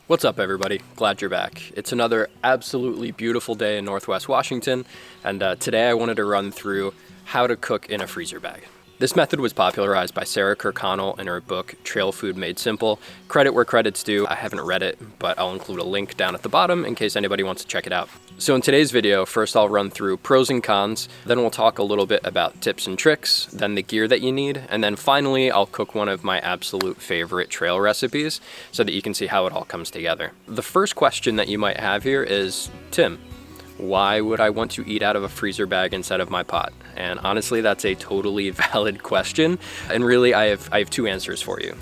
What's up, everybody? Glad you're back. It's another absolutely beautiful day in Northwest Washington, and today I wanted to run through how to cook in a freezer bag. This method was popularized by Sarah Kirkconnell in her book, Trail Food Made Simple. Credit where credit's due. I haven't read it, but I'll include a link down at the bottom in case anybody wants to check it out. So in today's video, first I'll run through pros and cons, then we'll talk a little bit about tips and tricks, then the gear that you need, and then finally I'll cook one of my absolute favorite trail recipes so that you can see how it all comes together. The first question that you might have here is, Tim, why would I want to eat out of a freezer bag instead of my pot? And honestly, that's a totally valid question. And really, I have two answers for you.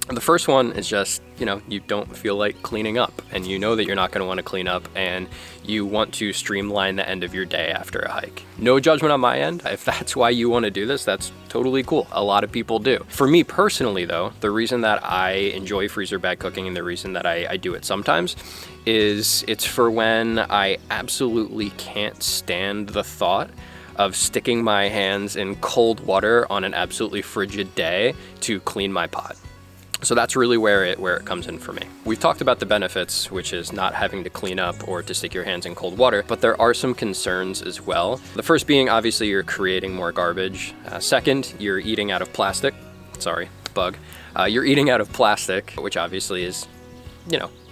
The first one is just, you don't feel like cleaning up, and you know that you're not going to want to clean up, and you want to streamline the end of your day after a hike. No judgment on my end. If that's why you want to do this, that's totally cool. A lot of people do. For me personally, though, the reason that I enjoy freezer bag cooking and the reason that I do it sometimes is it's for when I absolutely can't stand the thought of sticking my hands in cold water on an absolutely frigid day to clean my pot. So that's really where it comes in for me. We've talked about the benefits, which is not having to clean up or to stick your hands in cold water, but there are some concerns as well. The first being, obviously, you're creating more garbage. Second, you're eating out of plastic. Sorry, bug. You're eating out of plastic, which obviously is,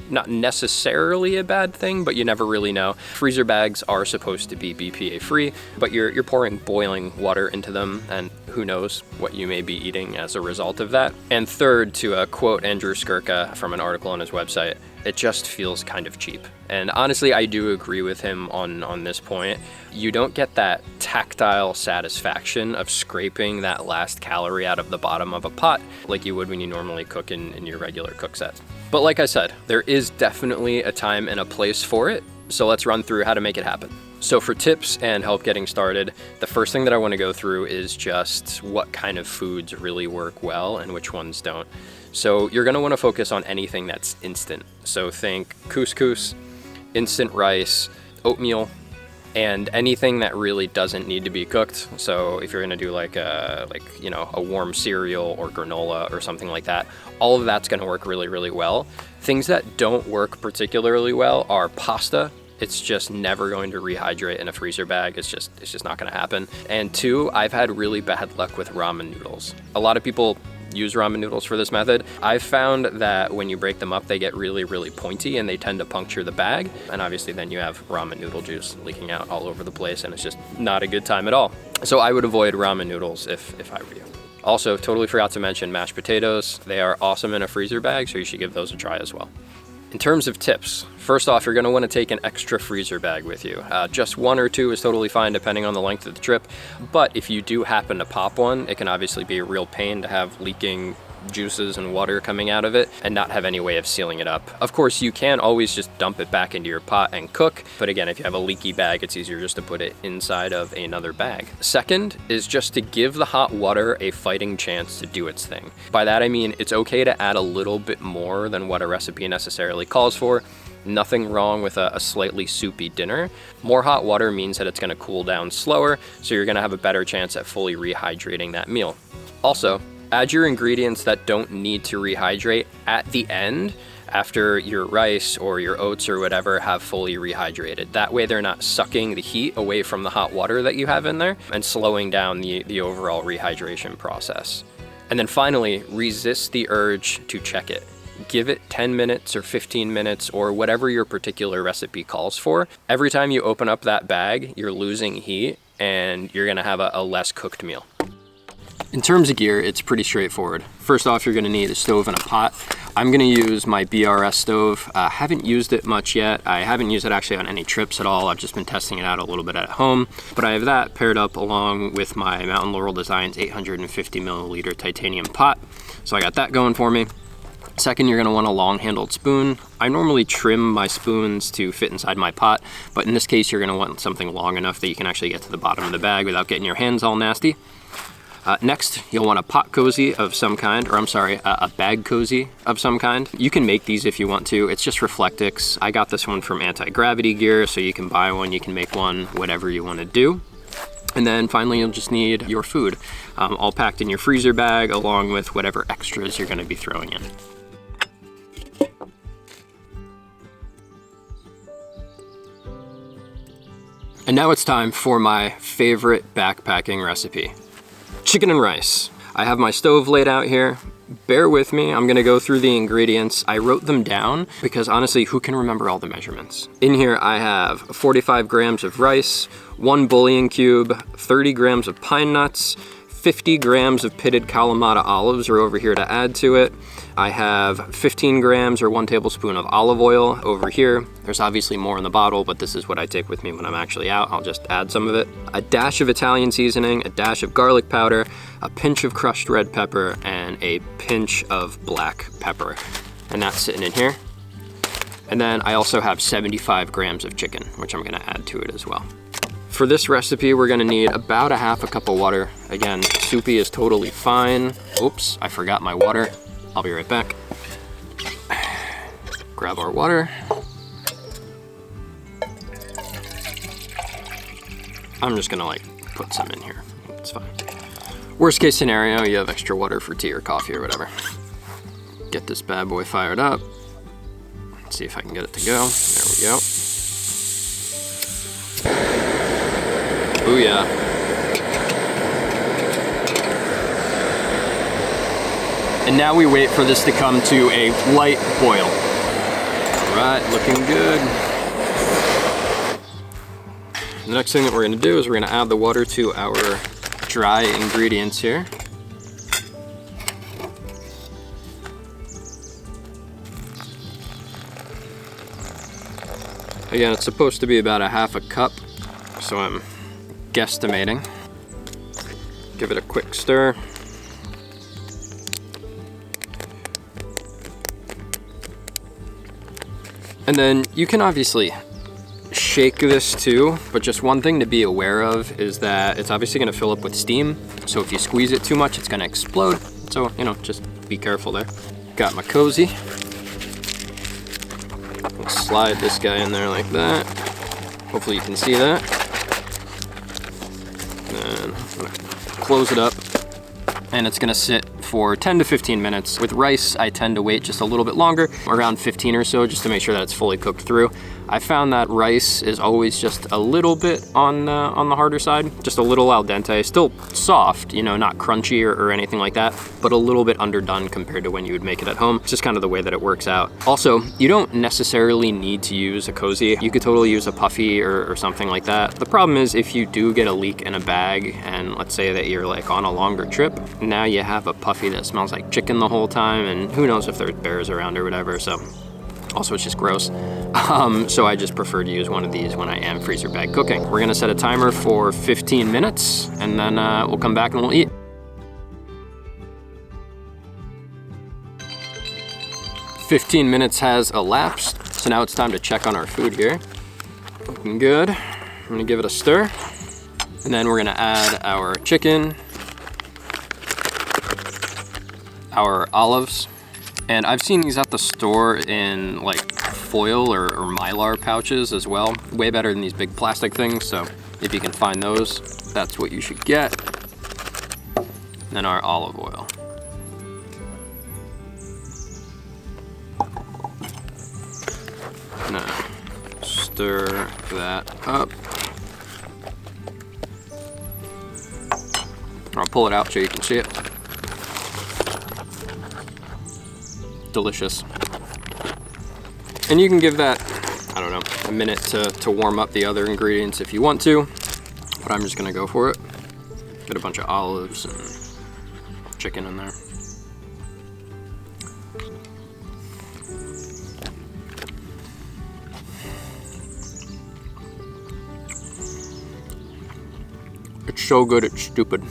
not necessarily a bad thing, but you never really know. Freezer bags are supposed to be BPA free, but you're pouring boiling water into them, and who knows what you may be eating as a result of that. And third, to quote Andrew Skirka from an article on his website, it just feels kind of cheap. And honestly, I do agree with him on this point. You don't get that tactile satisfaction of scraping that last calorie out of the bottom of a pot like you would when you normally cook in your regular cook set. But like I said, there is definitely a time and a place for it, so let's run through how to make it happen. So for tips and help getting started, the first thing that I want to go through is just what kind of foods really work well and which ones don't. So you're going to want to focus on anything that's instant. So think couscous, instant rice, oatmeal, and anything that really doesn't need to be cooked. So if you're going to do like a warm cereal or granola or something like that, all of that's going to work really, really well. Things that don't work particularly well are pasta. It's just never going to rehydrate in a freezer bag. It's just not going to happen. And two, I've had really bad luck with ramen noodles. A lot of people use ramen noodles for this method. I've found that when you break them up, they get really, really pointy and they tend to puncture the bag. And obviously then you have ramen noodle juice leaking out all over the place, and it's just not a good time at all. So I would avoid ramen noodles if I were you. Also, totally forgot to mention mashed potatoes. They are awesome in a freezer bag, so you should give those a try as well. In terms of tips, first off, you're going to want to take an extra freezer bag with you. Just one or two is totally fine depending on the length of the trip, but if you do happen to pop one, it can obviously be a real pain to have leaking juices and water coming out of it and not have any way of sealing it up. Of course, you can always just dump it back into your pot and cook, but again, if you have a leaky bag, it's easier just to put it inside of another bag. Second is just to give the hot water a fighting chance to do its thing. By that I mean it's okay to add a little bit more than what a recipe necessarily calls for. Nothing wrong with a slightly soupy dinner. More hot water means that it's going to cool down slower, so you're going to have a better chance at fully rehydrating that meal. Also, add your ingredients that don't need to rehydrate at the end after your rice or your oats or whatever have fully rehydrated. That way they're not sucking the heat away from the hot water that you have in there and slowing down the overall rehydration process. And then finally, resist the urge to check it. Give it 10 minutes or 15 minutes or whatever your particular recipe calls for. Every time you open up that bag, you're losing heat and you're gonna have a less cooked meal. In terms of gear, it's pretty straightforward. First off, you're gonna need a stove and a pot. I'm gonna use my BRS stove. I haven't used it much yet. I haven't used it actually on any trips at all. I've just been testing it out a little bit at home. But I have that paired up along with my Mountain Laurel Designs 850 milliliter titanium pot. So I got that going for me. Second, you're gonna want a long-handled spoon. I normally trim my spoons to fit inside my pot, but in this case, you're gonna want something long enough that you can actually get to the bottom of the bag without getting your hands all nasty. Next, you'll want a pot cozy of some kind, or I'm sorry, a bag cozy of some kind. You can make these if you want to. It's just Reflectix. I got this one from Anti-Gravity Gear, so you can buy one, you can make one, whatever you want to do. And then finally, you'll just need your food, all packed in your freezer bag, along with whatever extras you're going to be throwing in. And now it's time for my favorite backpacking recipe, chicken and rice. I have my stove laid out here. Bear with me, I'm gonna go through the ingredients. I wrote them down because honestly, who can remember all the measurements? In here I have 45 grams of rice, 1 bouillon cube, 30 grams of pine nuts, 50 grams of pitted Kalamata olives are over here to add to it. I have 15 grams or 1 tablespoon of olive oil over here. There's obviously more in the bottle, but this is what I take with me when I'm actually out. I'll just add some of it. A dash of Italian seasoning, a dash of garlic powder, a pinch of crushed red pepper, and a pinch of black pepper. And that's sitting in here. And then I also have 75 grams of chicken, which I'm gonna add to it as well. For this recipe, we're gonna need about a half a cup of water. Again, soupy is totally fine. Oops, I forgot my water. I'll be right back. Grab our water. I'm just gonna like put some in here. It's fine. Worst case scenario, you have extra water for tea or coffee or whatever. Get this bad boy fired up. Let's see if I can get it to go. There we go. Booyah. And now we wait for this to come to a light boil. All right, looking good. The next thing that we're gonna do is we're gonna add the water to our dry ingredients here. Again, it's supposed to be about a half a cup, so I'm guesstimating. Give it a quick stir. And then you can obviously shake this too, but just one thing to be aware of is that it's obviously gonna fill up with steam. So if you squeeze it too much, it's gonna explode. So, you know, just be careful there. Got my cozy. I'll slide this guy in there like that. Hopefully you can see that. Then I'm gonna close it up, and it's gonna sit for 10 to 15 minutes. With rice, I tend to wait just a little bit longer, around 15 or so, just to make sure that it's fully cooked through. I found that rice is always just a little bit on the harder side, just a little al dente, still soft, you know, not crunchy or anything like that, but a little bit underdone compared to when you would make it at home. It's just kind of the way that it works out. Also, you don't necessarily need to use a cozy. You could totally use a puffy or something like that. The problem is if you do get a leak in a bag, and let's say that you're like on a longer trip, now you have a puffy that smells like chicken the whole time, and who knows if there's bears around or whatever, so. Also, it's just gross. So I just prefer to use one of these when I am freezer bag cooking. We're gonna set a timer for 15 minutes, and then we'll come back and we'll eat. 15 minutes has elapsed, so now it's time to check on our food here. Looking good. I'm gonna give it a stir, and then we're gonna add our chicken, our olives, and I've seen these at the store in like foil or Mylar pouches as well. Way better than these big plastic things, so if you can find those, that's what you should get. And then our olive oil. Now, stir that up. I'll pull it out so you can see it. Delicious. And you can give that, I don't know, a minute to warm up the other ingredients if you want to, but I'm just gonna go for it. Get a bunch of olives and chicken in there. It's so good, it's stupid.